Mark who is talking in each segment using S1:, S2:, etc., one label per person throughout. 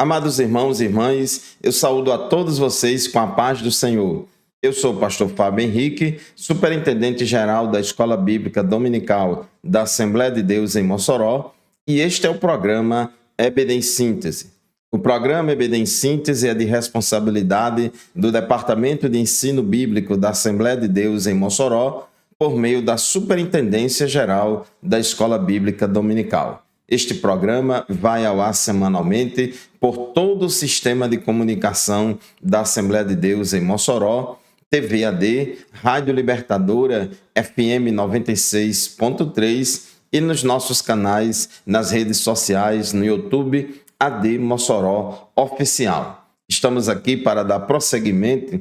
S1: Amados irmãos e irmãs, eu saúdo a todos vocês com a paz do Senhor. Eu sou o pastor Fábio Henrique, superintendente-geral da Escola Bíblica Dominical da Assembleia de Deus em Mossoró, e este é o programa EBD em Síntese. O programa EBD em Síntese é de responsabilidade do Departamento de Ensino Bíblico da Assembleia de Deus em Mossoró, por meio da Superintendência Geral da Escola Bíblica Dominical. Este programa vai ao ar semanalmente por todo o sistema de comunicação da Assembleia de Deus em Mossoró, TV AD, Rádio Libertadora, FM 96.3 e nos nossos canais nas redes sociais, no YouTube, AD Mossoró Oficial. Estamos aqui para dar prosseguimento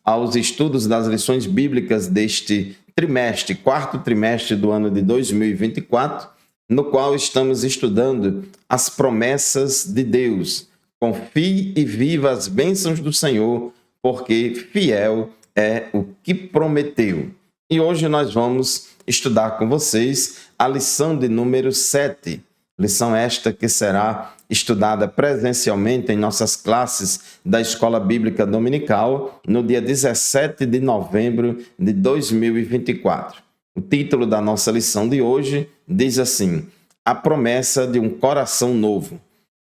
S1: aos estudos das lições bíblicas deste trimestre, quarto trimestre do ano de 2024, no qual estamos estudando as promessas de Deus. Confie e viva as bênçãos do Senhor, porque fiel é o que prometeu. E hoje nós vamos estudar com vocês a lição de número 7. Lição esta que será estudada presencialmente em nossas classes da Escola Bíblica Dominical no dia 17 de novembro de 2024. O título da nossa lição de hoje diz assim: A promessa de um coração novo.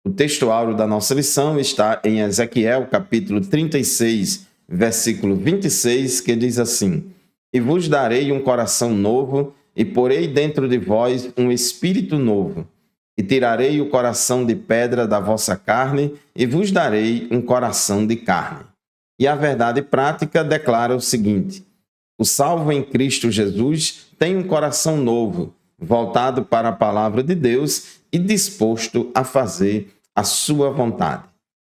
S1: O texto áureo da nossa lição está em Ezequiel, capítulo 36, versículo 26, que diz assim: E vos darei um coração novo, e porei dentro de vós um espírito novo. E tirarei o coração de pedra da vossa carne, e vos darei um coração de carne. E a verdade prática declara o seguinte: o salvo em Cristo Jesus tem um coração novo, voltado para a palavra de Deus e disposto a fazer a sua vontade.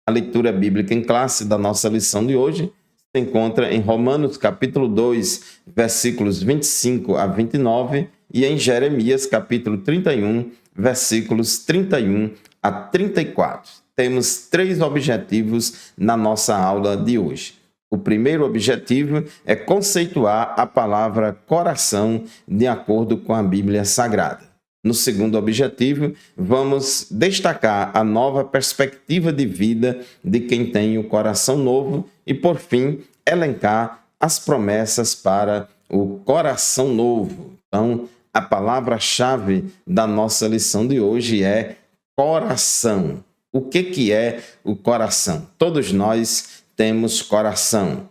S1: A leitura bíblica em classe da nossa lição de hoje se encontra em Romanos capítulo 2, versículos 25 a 29 e em Jeremias capítulo 31, versículos 31 a 34. Temos 3 objetivos na nossa aula de hoje. O primeiro objetivo é conceituar a palavra coração de acordo com a Bíblia Sagrada. No segundo objetivo, vamos destacar a nova perspectiva de vida de quem tem o coração novo e, por fim, elencar as promessas para o coração novo. Então, a palavra-chave da nossa lição de hoje é coração. O que é o coração? Todos nós temos coração.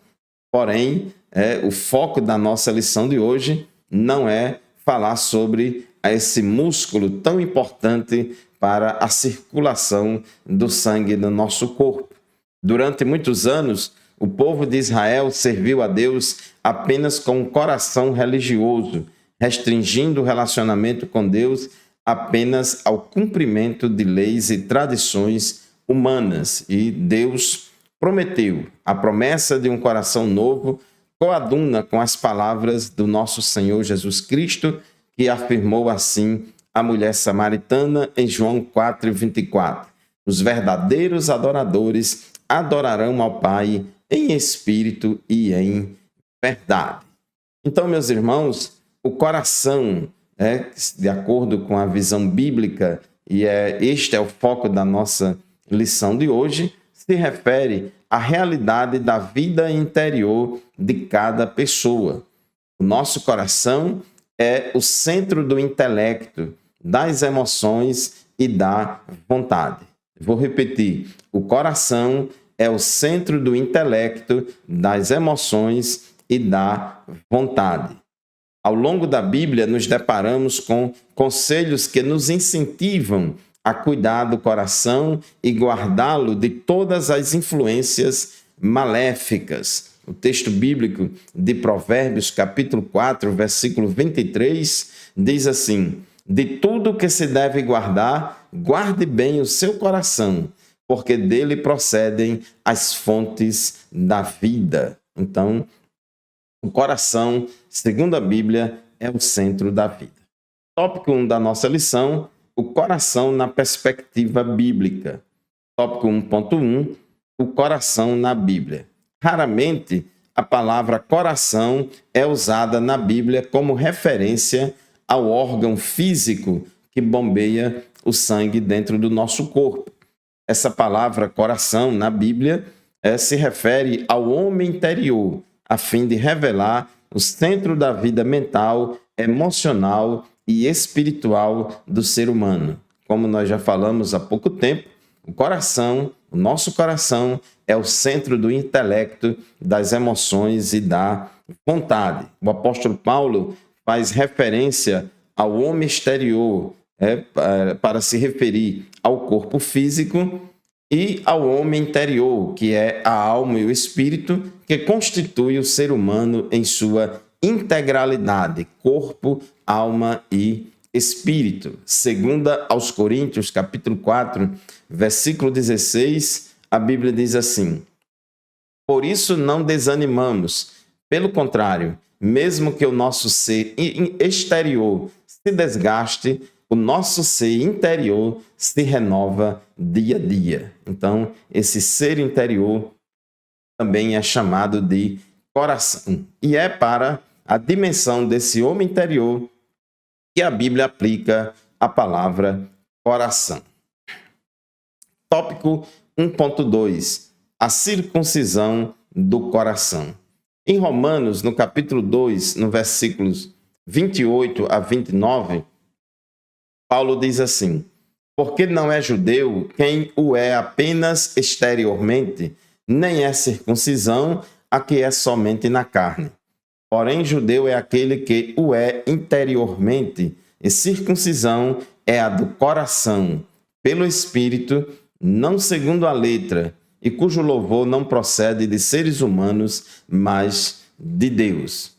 S1: Porém, o foco da nossa lição de hoje não é falar sobre esse músculo tão importante para a circulação do sangue no nosso corpo. Durante muitos anos, o povo de Israel serviu a Deus apenas com um coração religioso, restringindo o relacionamento com Deus apenas ao cumprimento de leis e tradições humanas. E Deus prometeu a promessa de um coração novo, coaduna com as palavras do nosso Senhor Jesus Cristo, que afirmou assim a mulher samaritana em João 4:24. Os verdadeiros adoradores adorarão ao Pai em espírito e em verdade. Então, meus irmãos, o coração, de acordo com a visão bíblica, e este é o foco da nossa lição de hoje, se refere à realidade da vida interior de cada pessoa. O nosso coração é o centro do intelecto, das emoções e da vontade. Vou repetir: o coração é o centro do intelecto, das emoções e da vontade. Ao longo da Bíblia, nos deparamos com conselhos que nos incentivam a cuidar do coração e guardá-lo de todas as influências maléficas. O texto bíblico de Provérbios, capítulo 4, versículo 23, diz assim: De tudo que se deve guardar, guarde bem o seu coração, porque dele procedem as fontes da vida. Então, o coração, segundo a Bíblia, é o centro da vida. Tópico 1 da nossa lição: o coração na perspectiva bíblica. Tópico 1.1: o coração na Bíblia. Raramente a palavra coração é usada na Bíblia como referência ao órgão físico que bombeia o sangue dentro do nosso corpo. essa palavra coração na Bíblia se refere ao homem interior, a fim de revelar o centro da vida mental, emocional e espiritual do ser humano. Como nós já falamos há pouco tempo, o nosso coração é o centro do intelecto, das emoções e da vontade. O apóstolo Paulo faz referência ao homem exterior, para se referir ao corpo físico, e ao homem interior, que é a alma e o espírito, que constitui o ser humano em sua integralidade, corpo, alma e espírito. Segunda aos Coríntios, capítulo 4, versículo 16, a Bíblia diz assim: por isso não desanimamos, pelo contrário, mesmo que o nosso ser exterior se desgaste, o nosso ser interior se renova dia a dia. Então, esse ser interior também é chamado de coração. E é para a dimensão desse homem interior que a Bíblia aplica a palavra coração. Tópico 1.2. A circuncisão do coração. Em Romanos, no capítulo 2, no versículos 28 a 29, Paulo diz assim: porque não é judeu quem o é apenas exteriormente, nem é circuncisão a que é somente na carne. Porém, judeu é aquele que o é interiormente, e circuncisão é a do coração, pelo Espírito, não segundo a letra, e cujo louvor não procede de seres humanos, mas de Deus.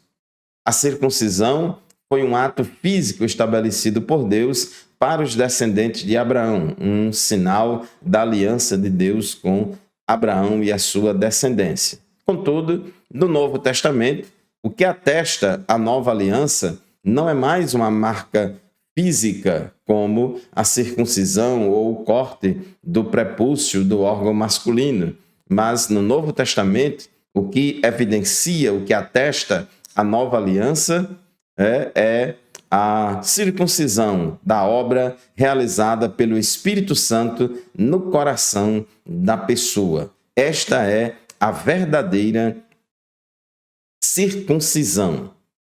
S1: A circuncisão foi um ato físico estabelecido por Deus para os descendentes de Abraão, um sinal da aliança de Deus com Abraão e a sua descendência. Contudo, no Novo Testamento, o que atesta a nova aliança não é mais uma marca física, como a circuncisão ou o corte do prepúcio do órgão masculino, mas no Novo Testamento, o que evidencia, o que atesta a nova aliança é a circuncisão da obra realizada pelo Espírito Santo no coração da pessoa. Esta é a verdadeira circuncisão.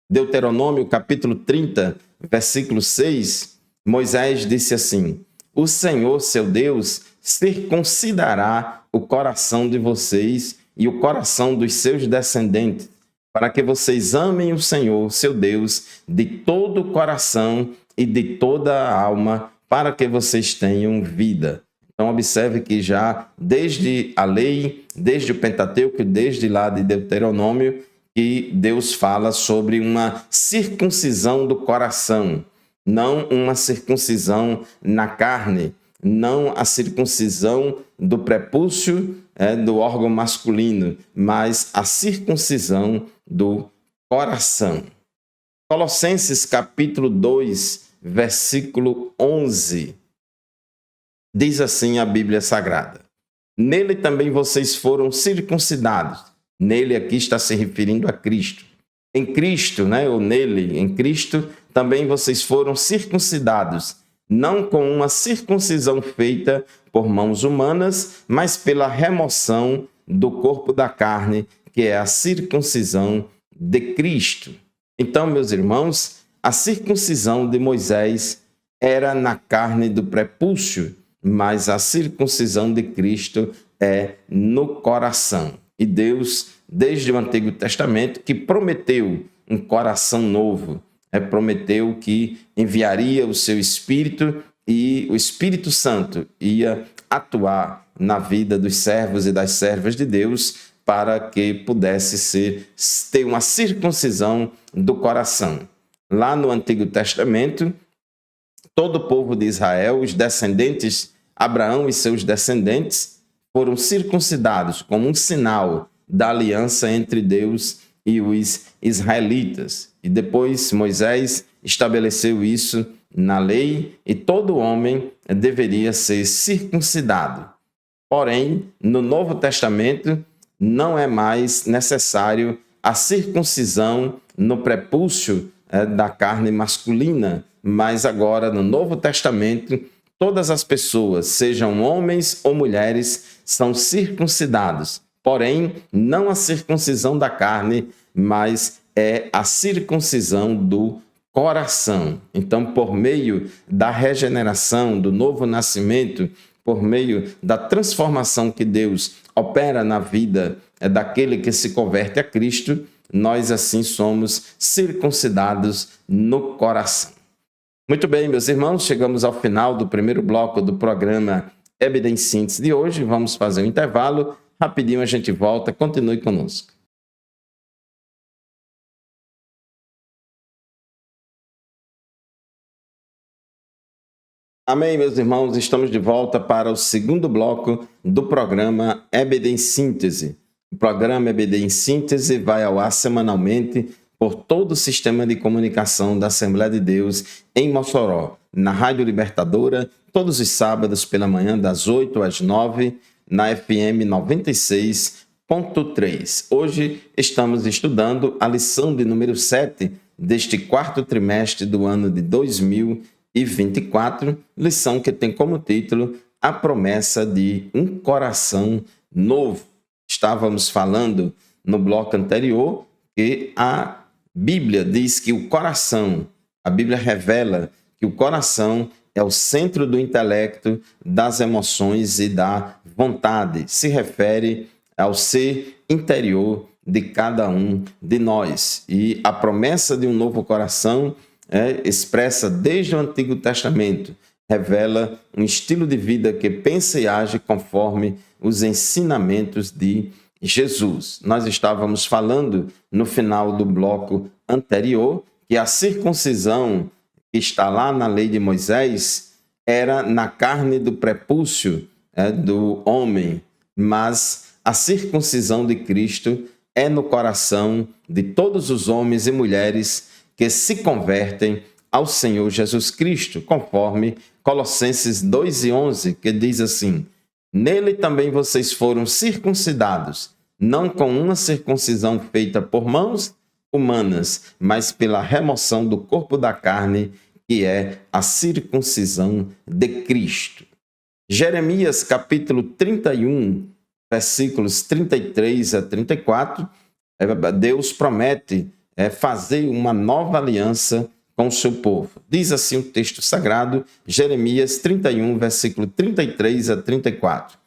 S1: Deuteronômio capítulo 30, versículo 6, Moisés disse assim: o Senhor, seu Deus, circuncidará o coração de vocês e o coração dos seus descendentes, para que vocês amem o Senhor, seu Deus, de todo o coração e de toda a alma, para que vocês tenham vida. Então, observe que já desde a lei, desde o Pentateuco, desde lá de Deuteronômio, que Deus fala sobre uma circuncisão do coração, não uma circuncisão na carne, não a circuncisão do prepúcio do órgão masculino, mas a circuncisão do coração. Colossenses capítulo 2, versículo 11, diz assim a Bíblia Sagrada: nele também vocês foram circuncidados. Nele aqui está se referindo a Cristo. Em Cristo, ou nele, em Cristo, também vocês foram circuncidados, não com uma circuncisão feita por mãos humanas, mas pela remoção do corpo da carne, que é a circuncisão de Cristo. Então, meus irmãos, a circuncisão de Moisés era na carne do prepúcio, mas a circuncisão de Cristo é no coração. E Deus, desde o Antigo Testamento, que prometeu um coração novo, prometeu que enviaria o seu Espírito e o Espírito Santo ia atuar na vida dos servos e das servas de Deus para que pudesse ter uma circuncisão do coração. Lá no Antigo Testamento, todo o povo de Israel, os descendentes, Abraão e seus descendentes, foram circuncidados como um sinal da aliança entre Deus e os israelitas. E depois Moisés estabeleceu isso na lei e todo homem deveria ser circuncidado. Porém, no Novo Testamento, não é mais necessário a circuncisão no prepúcio da carne masculina, mas agora no Novo Testamento, todas as pessoas, sejam homens ou mulheres, são circuncidados. Porém, não a circuncisão da carne, mas é a circuncisão do coração. Então, por meio da regeneração, do novo nascimento, por meio da transformação que Deus opera na vida daquele que se converte a Cristo, nós assim somos circuncidados no coração. Muito bem, meus irmãos, chegamos ao final do primeiro bloco do programa EBD em Síntese de hoje. Vamos fazer um intervalo. Rapidinho a gente volta. Continue conosco. Amém, meus irmãos. Estamos de volta para o segundo bloco do programa EBD em Síntese. O programa EBD em Síntese vai ao ar semanalmente por todo o sistema de comunicação da Assembleia de Deus em Mossoró, na Rádio Libertadora, todos os sábados pela manhã, das 8 às 9, na FM 96.3. Hoje estamos estudando a lição de número 7 deste quarto trimestre do ano de 2024, lição que tem como título A Promessa de um Coração Novo. Estávamos falando no bloco anterior que a Bíblia diz que o coração, a Bíblia revela que o coração é o centro do intelecto, das emoções e da vontade. Se refere ao ser interior de cada um de nós. E a promessa de um novo coração é expressa desde o Antigo Testamento. Revela um estilo de vida que pensa e age conforme os ensinamentos de Jesus. Nós estávamos falando no final do bloco anterior que a circuncisão que está lá na lei de Moisés era na carne do prepúcio do homem, mas a circuncisão de Cristo é no coração de todos os homens e mulheres que se convertem ao Senhor Jesus Cristo, conforme Colossenses 2:11, que diz assim: nele também vocês foram circuncidados, não com uma circuncisão feita por mãos humanas, mas pela remoção do corpo da carne, que é a circuncisão de Cristo. Jeremias capítulo 31, versículos 33 a 34, Deus promete fazer uma nova aliança com o seu povo. Diz assim o texto sagrado, Jeremias 31, versículo 33 a 34.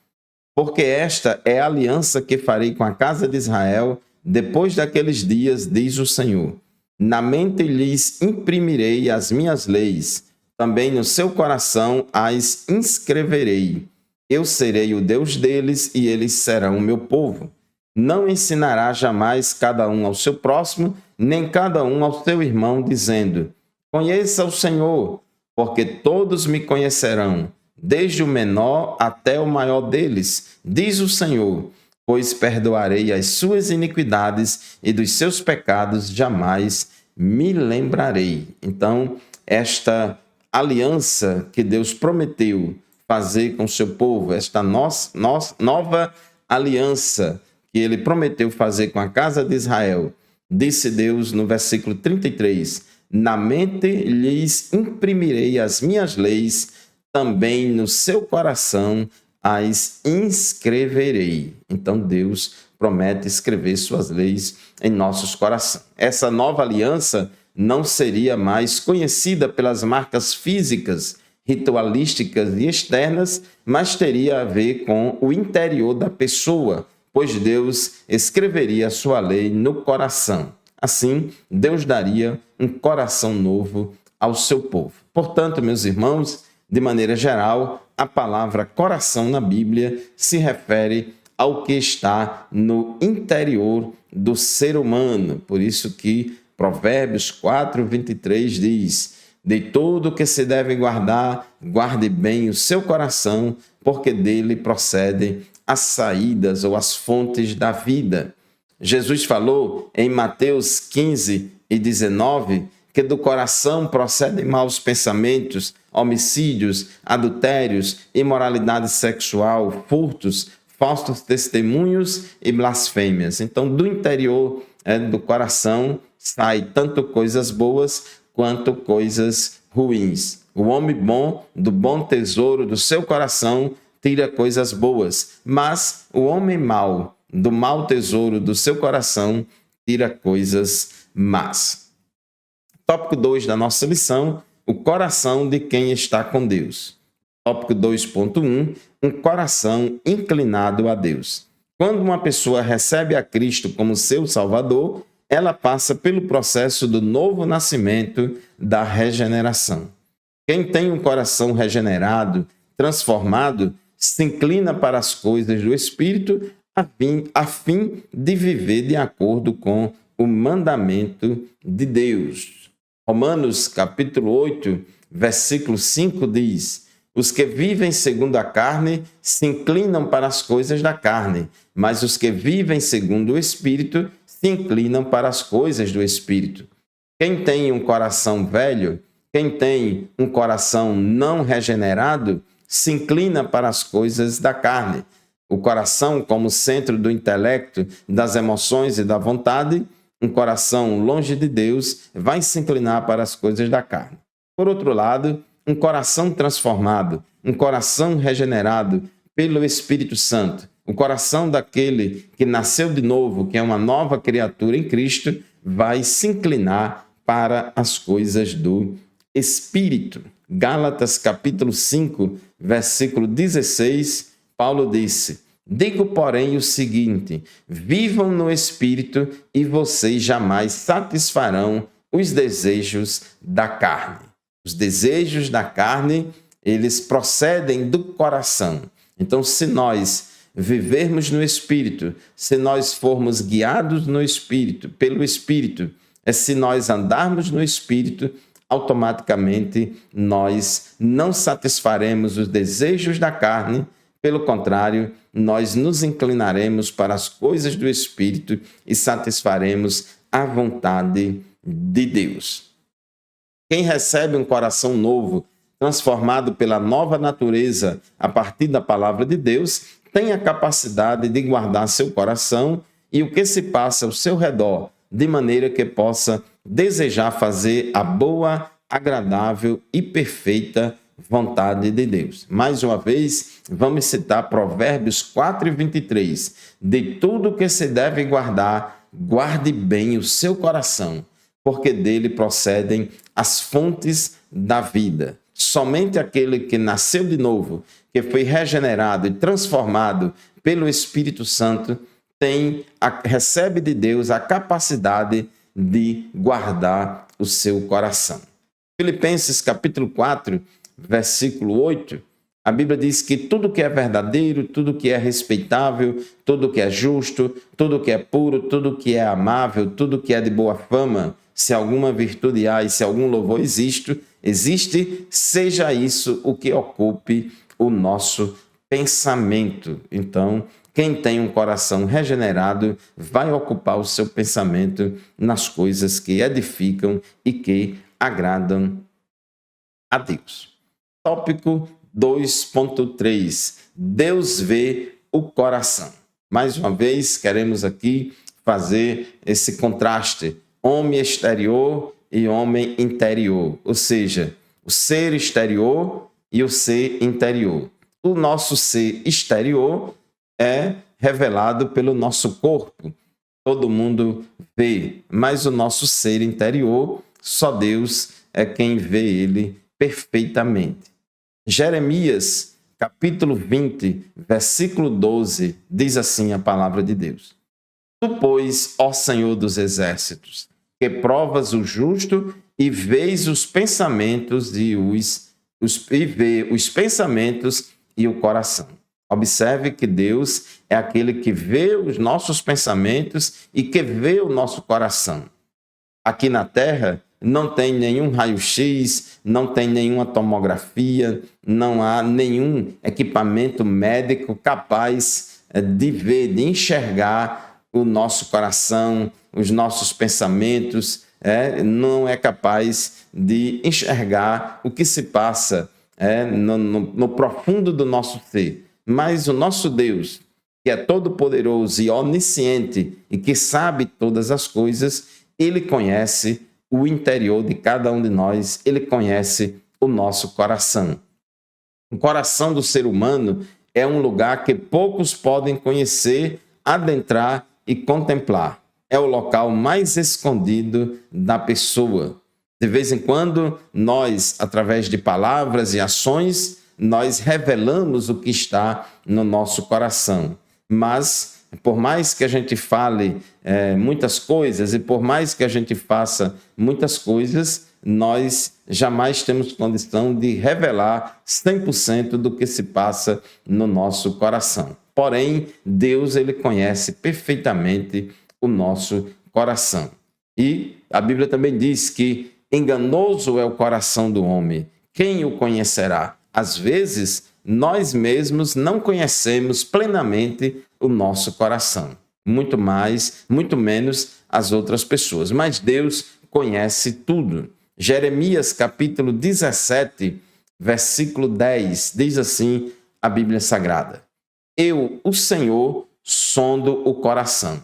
S1: Porque esta é a aliança que farei com a casa de Israel depois daqueles dias, diz o Senhor. Na mente lhes imprimirei as minhas leis, também no seu coração as inscreverei. Eu serei o Deus deles e eles serão o meu povo. Não ensinará jamais cada um ao seu próximo, nem cada um ao seu irmão, dizendo: conheça o Senhor, porque todos me conhecerão, desde o menor até o maior deles, diz o Senhor, pois perdoarei as suas iniquidades e dos seus pecados jamais me lembrarei. Então, esta aliança que Deus prometeu fazer com o seu povo, esta nova aliança que ele prometeu fazer com a casa de Israel, disse Deus no versículo 33, na mente lhes imprimirei as minhas leis, também no seu coração as inscreverei. Então Deus promete escrever suas leis em nossos corações. Essa nova aliança não seria mais conhecida pelas marcas físicas, ritualísticas e externas, mas teria a ver com o interior da pessoa, pois Deus escreveria a sua lei no coração. Assim, Deus daria um coração novo ao seu povo. Portanto, meus irmãos, de maneira geral, a palavra coração na Bíblia se refere ao que está no interior do ser humano. Por isso que Provérbios 4:23 diz: de tudo que se deve guardar, guarde bem o seu coração, porque dele procedem as saídas ou as fontes da vida. Jesus falou em Mateus 15:19 que do coração procedem maus pensamentos, homicídios, adultérios, imoralidade sexual, furtos, falsos testemunhos e blasfêmias. Então, do interior do coração sai tanto coisas boas quanto coisas ruins. O homem bom, do bom tesouro do seu coração, tira coisas boas, mas o homem mau, do mau tesouro do seu coração, tira coisas más. Tópico 2 da nossa lição, o coração de quem está com Deus. Tópico 2.1, um coração inclinado a Deus. Quando uma pessoa recebe a Cristo como seu Salvador, ela passa pelo processo do novo nascimento, da regeneração. Quem tem um coração regenerado, transformado, se inclina para as coisas do Espírito a fim de viver de acordo com o mandamento de Deus. Romanos capítulo 8, versículo 5 diz: os que vivem segundo a carne se inclinam para as coisas da carne, mas os que vivem segundo o Espírito se inclinam para as coisas do Espírito. Quem tem um coração velho, quem tem um coração não regenerado, se inclina para as coisas da carne. O coração como centro do intelecto, das emoções e da vontade, um coração longe de Deus vai se inclinar para as coisas da carne. Por outro lado, um coração transformado, um coração regenerado pelo Espírito Santo, o coração daquele que nasceu de novo, que é uma nova criatura em Cristo, vai se inclinar para as coisas do Espírito. Gálatas capítulo 5, versículo 16, Paulo disse: digo, porém, o seguinte: vivam no Espírito e vocês jamais satisfarão os desejos da carne. Os desejos da carne, eles procedem do coração. Então, se nós vivermos no Espírito, se nós formos guiados no Espírito, pelo Espírito, se nós andarmos no Espírito, automaticamente nós não satisfaremos os desejos da carne, pelo contrário, nós nos inclinaremos para as coisas do Espírito e satisfaremos a vontade de Deus. Quem recebe um coração novo, transformado pela nova natureza a partir da palavra de Deus, tem a capacidade de guardar seu coração e o que se passa ao seu redor, de maneira que possa desejar fazer a boa, agradável e perfeita vontade de Deus. Mais uma vez, vamos citar Provérbios 4:23. De tudo que se deve guardar, guarde bem o seu coração, porque dele procedem as fontes da vida. Somente aquele que nasceu de novo, que foi regenerado e transformado pelo Espírito Santo, recebe de Deus a capacidade de guardar o seu coração. Filipenses capítulo 4, versículo 8, a Bíblia diz que tudo que é verdadeiro, tudo que é respeitável, tudo que é justo, tudo que é puro, tudo que é amável, tudo que é de boa fama, se alguma virtude há e se algum louvor existe, seja isso o que ocupe o nosso pensamento. Então, quem tem um coração regenerado vai ocupar o seu pensamento nas coisas que edificam e que agradam a Deus. Tópico 2.3. Deus vê o coração. Mais uma vez, queremos aqui fazer esse contraste. Homem exterior e homem interior. Ou seja, o ser exterior e o ser interior. O nosso ser exterior é revelado pelo nosso corpo. Todo mundo vê, mas o nosso ser interior, só Deus é quem vê ele perfeitamente. Jeremias, capítulo 20, versículo 12, diz assim a palavra de Deus: Tu, pois, ó Senhor dos exércitos, que provas o justo e vês os pensamentos os pensamentos e o coração. Observe que Deus é aquele que vê os nossos pensamentos e que vê o nosso coração. Aqui na Terra não tem nenhum raio-x, não tem nenhuma tomografia, não há nenhum equipamento médico capaz de ver, de enxergar o nosso coração, os nossos pensamentos, não é capaz de enxergar o que se passa no profundo do nosso ser. Mas o nosso Deus, que é todo-poderoso e onisciente e que sabe todas as coisas, ele conhece o interior de cada um de nós, ele conhece o nosso coração. O coração do ser humano é um lugar que poucos podem conhecer, adentrar e contemplar. É o local mais escondido da pessoa. De vez em quando, nós, através de palavras e ações, nós revelamos o que está no nosso coração. Mas, por mais que a gente fale muitas coisas e por mais que a gente faça muitas coisas, nós jamais temos condição de revelar 100% do que se passa no nosso coração. Porém, Deus, ele conhece perfeitamente o nosso coração. E a Bíblia também diz que enganoso é o coração do homem, quem o conhecerá? Às vezes, nós mesmos não conhecemos plenamente o nosso coração, muito menos as outras pessoas, mas Deus conhece tudo. Jeremias capítulo 17, versículo 10, diz assim a Bíblia Sagrada: Eu, o Senhor, sondo o coração.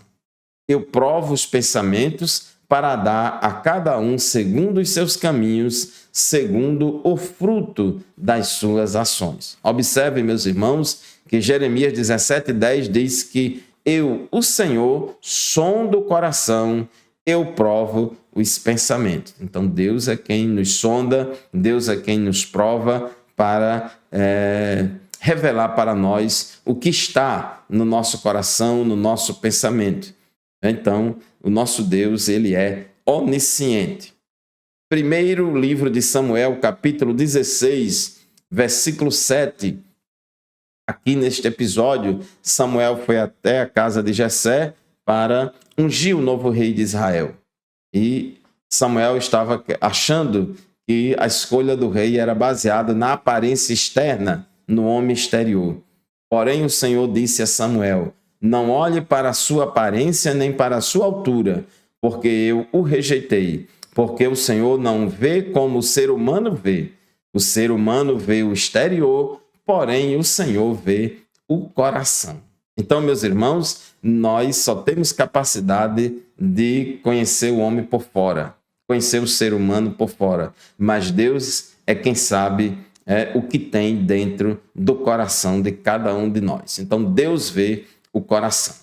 S1: Eu provo os pensamentos para dar a cada um segundo os seus caminhos, segundo o fruto das suas ações. Observe, meus irmãos, que Jeremias 17:10 diz que eu, o Senhor, sondo o coração, eu provo os pensamentos. Então, Deus é quem nos sonda, Deus é quem nos prova para revelar para nós o que está no nosso coração, no nosso pensamento. Então, o nosso Deus, ele é onisciente. Primeiro livro de Samuel, capítulo 16, versículo 7. Aqui neste episódio, Samuel foi até a casa de Jessé para ungir o novo rei de Israel. E Samuel estava achando que a escolha do rei era baseada na aparência externa, no homem exterior. Porém, o Senhor disse a Samuel: não olhe para a sua aparência nem para a sua altura, porque eu o rejeitei. Porque o Senhor não vê como o ser humano vê. O ser humano vê o exterior, porém o Senhor vê o coração. Então, meus irmãos, nós só temos capacidade de conhecer o homem por fora, conhecer o ser humano por fora, mas Deus é quem sabe o que tem dentro do coração de cada um de nós. Então, Deus vê o coração.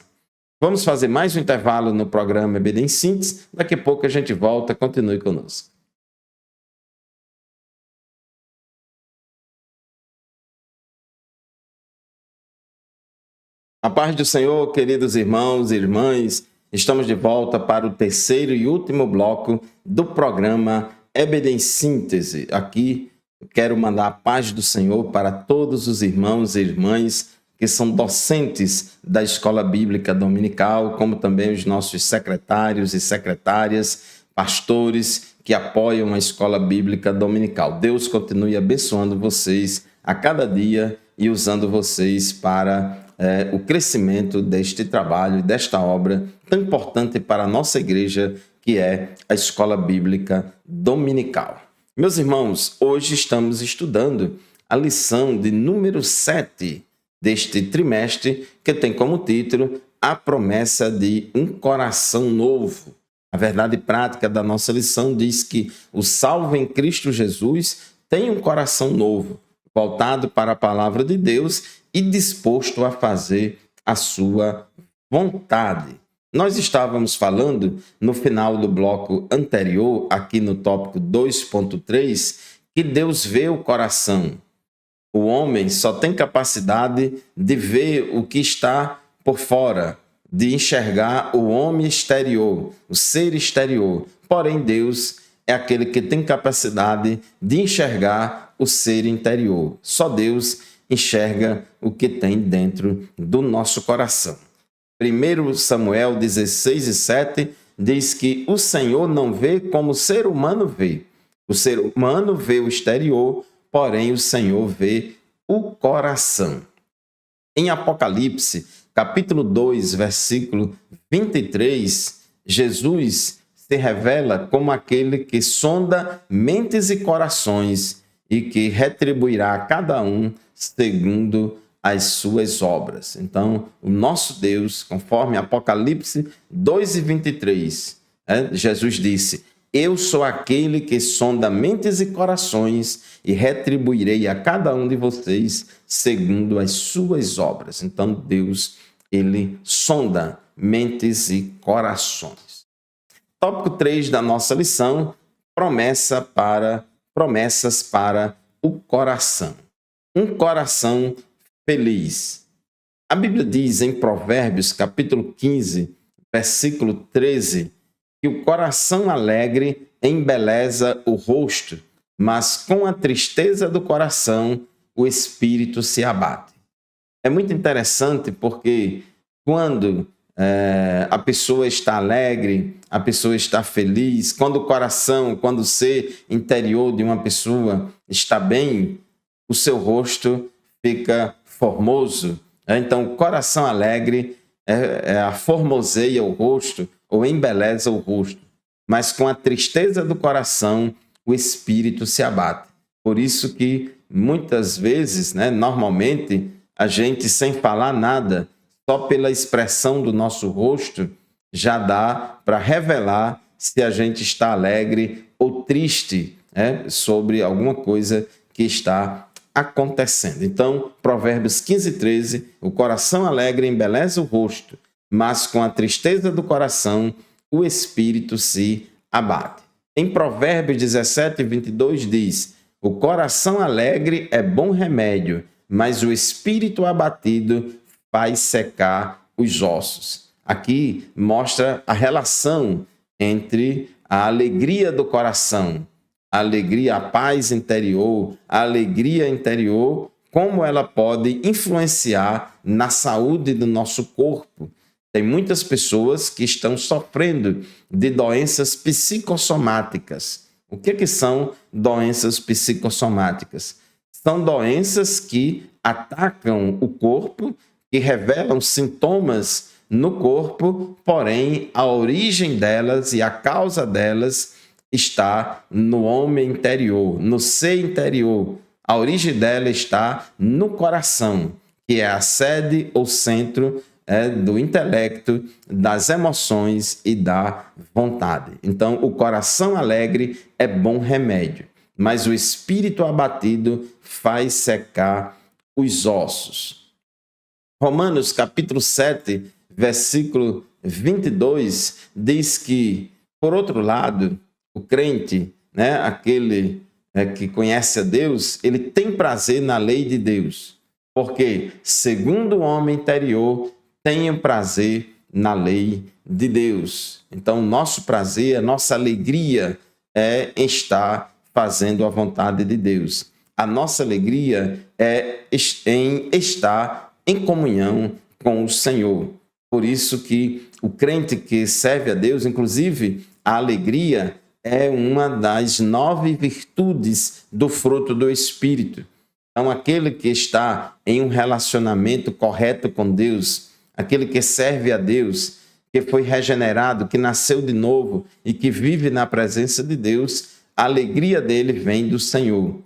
S1: Vamos fazer mais um intervalo no programa EBD em Síntese. Daqui a pouco a gente volta. Continue conosco. A paz do Senhor, queridos irmãos e irmãs, estamos de volta para o terceiro e último bloco do programa EBD em Síntese. Aqui eu quero mandar a paz do Senhor para todos os irmãos e irmãs que são docentes da Escola Bíblica Dominical, como também os nossos secretários e secretárias, pastores que apoiam a Escola Bíblica Dominical. Deus continue abençoando vocês a cada dia e usando vocês para o crescimento deste trabalho, desta obra tão importante para a nossa igreja, que é a Escola Bíblica Dominical. Meus irmãos, hoje estamos estudando a lição de número 7 deste trimestre, que tem como título A Promessa de um Coração Novo. A verdade prática da nossa lição diz que o salvo em Cristo Jesus tem um coração novo, voltado para a palavra de Deus e disposto a fazer a sua vontade. Nós estávamos falando no final do bloco anterior, aqui no tópico 2.3, que Deus vê o coração. O homem só tem capacidade de ver o que está por fora, de enxergar o homem exterior, o ser exterior. Porém, Deus é aquele que tem capacidade de enxergar o ser interior. Só Deus enxerga o que tem dentro do nosso coração. 1 Samuel 16:7 diz que o Senhor não vê como o ser humano vê. O ser humano vê o exterior, porém o Senhor vê o coração. Em Apocalipse, capítulo 2, versículo 23, Jesus se revela como aquele que sonda mentes e corações e que retribuirá a cada um segundo as suas obras. Então, o nosso Deus, conforme Apocalipse 2:23, Jesus disse: Eu sou aquele que sonda mentes e corações e retribuirei a cada um de vocês segundo as suas obras. Então, Deus, ele sonda mentes e corações. Tópico 3 da nossa lição, promessas para o coração. Um coração feliz. A Bíblia diz em Provérbios, capítulo 15, versículo 13, que o coração alegre embeleza o rosto, mas com a tristeza do coração o espírito se abate. É muito interessante porque quando a pessoa está alegre, a pessoa está feliz, quando o coração, quando o ser interior de uma pessoa está bem, o seu rosto fica formoso. Então, o coração alegre formoseia o rosto ou embeleza o rosto, mas com a tristeza do coração o espírito se abate. Por isso que muitas vezes, normalmente, a gente sem falar nada, só pela expressão do nosso rosto, já dá para revelar se a gente está alegre ou triste sobre alguma coisa que está acontecendo. Então, Provérbios 15, 13, o coração alegre embeleza o rosto, mas com a tristeza do coração o espírito se abate. Em Provérbios 17, 22 diz, o coração alegre é bom remédio, mas o espírito abatido faz secar os ossos. Aqui mostra a relação entre a alegria do coração, a alegria, a paz interior, a alegria interior, como ela pode influenciar na saúde do nosso corpo. Tem muitas pessoas que estão sofrendo de doenças psicossomáticas. O que são doenças psicossomáticas? São doenças que atacam o corpo, que revelam sintomas no corpo, porém a origem delas e a causa delas está no homem interior, no ser interior. A origem dela está no coração, que é a sede ou centro do intelecto, das emoções e da vontade. Então, o coração alegre é bom remédio, mas o espírito abatido faz secar os ossos. Romanos capítulo 7, versículo 22, diz que, por outro lado, o crente, aquele que conhece a Deus, ele tem prazer na lei de Deus, porque, segundo o homem interior, tem prazer na lei de Deus. Então, nosso prazer, a nossa alegria é estar fazendo a vontade de Deus. A nossa alegria é em estar em comunhão com o Senhor. Por isso que o crente que serve a Deus, inclusive, a alegria é uma das 9 virtudes do fruto do Espírito. Então, aquele que está em um relacionamento correto com Deus, aquele que serve a Deus, que foi regenerado, que nasceu de novo e que vive na presença de Deus, a alegria dele vem do Senhor.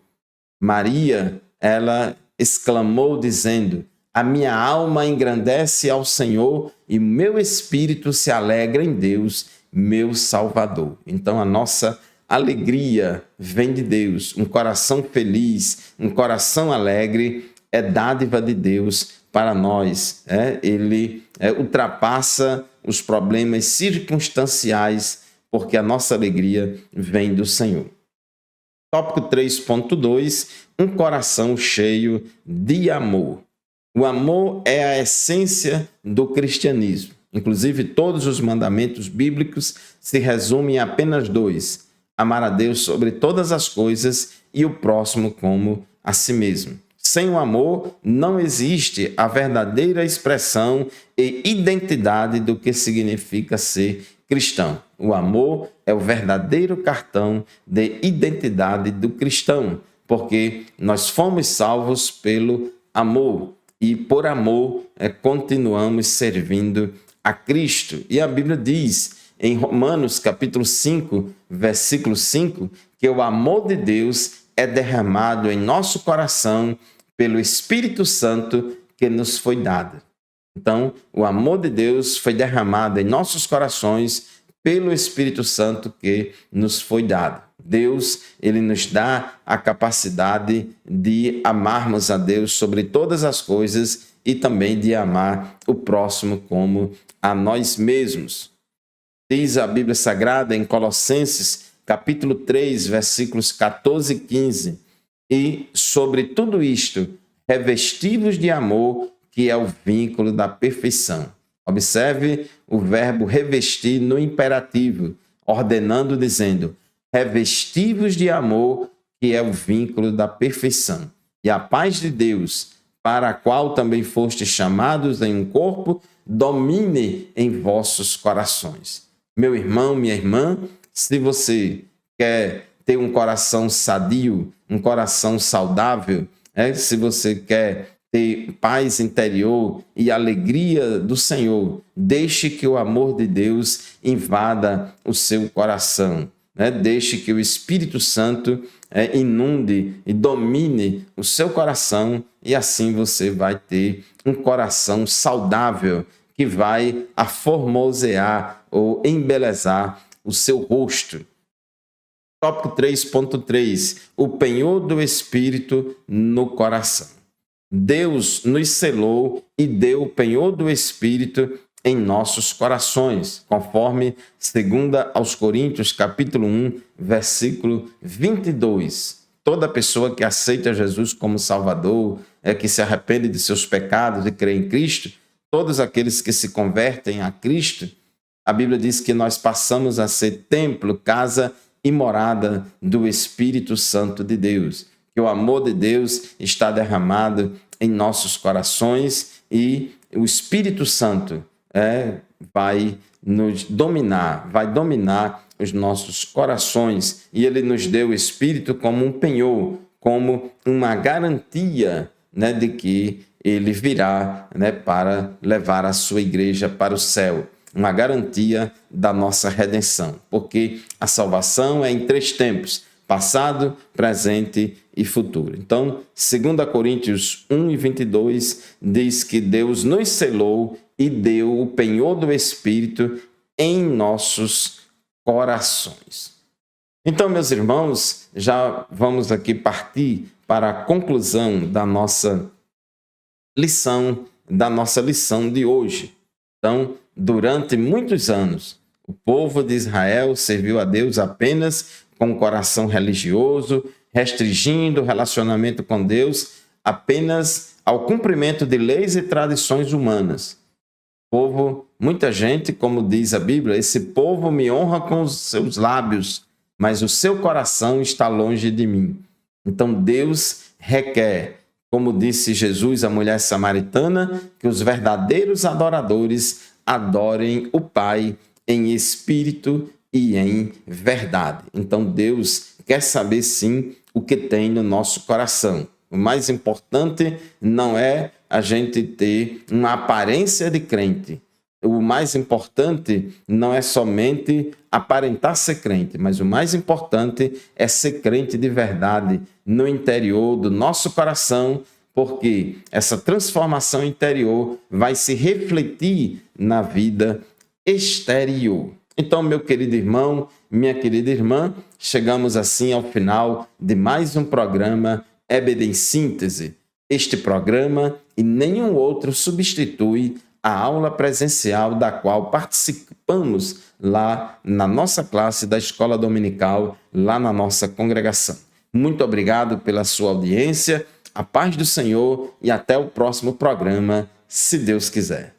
S1: Maria, ela exclamou dizendo, a minha alma engrandece ao Senhor e meu espírito se alegra em Deus, meu Salvador. Então, a nossa alegria vem de Deus. Um coração feliz, um coração alegre é dádiva de Deus para nós. Ele ultrapassa os problemas circunstanciais, porque a nossa alegria vem do Senhor. Tópico 3.2, um coração cheio de amor. O amor é a essência do cristianismo. Inclusive, todos os mandamentos bíblicos se resumem em apenas 2. Amar a Deus sobre todas as coisas e o próximo como a si mesmo. Sem o amor, não existe a verdadeira expressão e identidade do que significa ser cristão. O amor é o verdadeiro cartão de identidade do cristão, porque nós fomos salvos pelo amor e por amor continuamos servindo a Cristo. E a Bíblia diz em Romanos capítulo 5, versículo 5, que o amor de Deus é derramado em nosso coração pelo Espírito Santo que nos foi dado. Então, o amor de Deus foi derramado em nossos corações pelo Espírito Santo que nos foi dado. Deus, ele nos dá a capacidade de amarmos a Deus sobre todas as coisas e também de amar o próximo como a nós mesmos. Diz a Bíblia Sagrada em Colossenses, capítulo 3, versículos 14 e 15, e sobre tudo isto, revestivos de amor, que é o vínculo da perfeição. Observe o verbo revestir no imperativo, ordenando, dizendo, revestivos de amor, que é o vínculo da perfeição. E a paz de Deus, para a qual também fostes chamados em um corpo, domine em vossos corações. Meu irmão, minha irmã, se você quer ter um coração sadio, um coração saudável, se você quer ter paz interior e alegria do Senhor, deixe que o amor de Deus invada o seu coração. Deixe que o Espírito Santo inunde e domine o seu coração e assim você vai ter um coração saudável que vai aformosear ou embelezar o seu rosto. Tópico 3.3, o penhor do Espírito no coração. Deus nos selou e deu o penhor do Espírito em nossos corações, conforme 2 aos Coríntios, capítulo 1, versículo 22. Toda pessoa que aceita Jesus como Salvador, que se arrepende de seus pecados e crê em Cristo, todos aqueles que se convertem a Cristo, a Bíblia diz que nós passamos a ser templo, casa e morada do Espírito Santo de Deus, que o amor de Deus está derramado em nossos corações e o Espírito Santo vai nos dominar, vai dominar os nossos corações e ele nos deu o Espírito como um penhor, como uma garantia de que ele virá para levar a sua igreja para o céu. Uma garantia da nossa redenção, porque a salvação é em 3 tempos, passado, presente e futuro. Então, 2 Coríntios 1 e 22 diz que Deus nos selou e deu o penhor do Espírito em nossos corações. Então, meus irmãos, já vamos aqui partir para a conclusão da nossa lição de hoje. Então, durante muitos anos, o povo de Israel serviu a Deus apenas com um coração religioso, restringindo o relacionamento com Deus apenas ao cumprimento de leis e tradições humanas. Povo, muita gente, como diz a Bíblia, esse povo me honra com os seus lábios, mas o seu coração está longe de mim. Então Deus requer, como disse Jesus à mulher samaritana, que os verdadeiros adoradores adorem o Pai em espírito e em verdade. Então Deus quer saber sim o que tem no nosso coração. O mais importante não é a gente ter uma aparência de crente. O mais importante não é somente aparentar ser crente, mas o mais importante é ser crente de verdade no interior do nosso coração, porque essa transformação interior vai se refletir na vida exterior. Então, meu querido irmão, minha querida irmã, chegamos assim ao final de mais um programa EBD em Síntese. Este programa e nenhum outro substitui a aula presencial da qual participamos lá na nossa classe da Escola Dominical, lá na nossa congregação. Muito obrigado pela sua audiência, a paz do Senhor e até o próximo programa, se Deus quiser.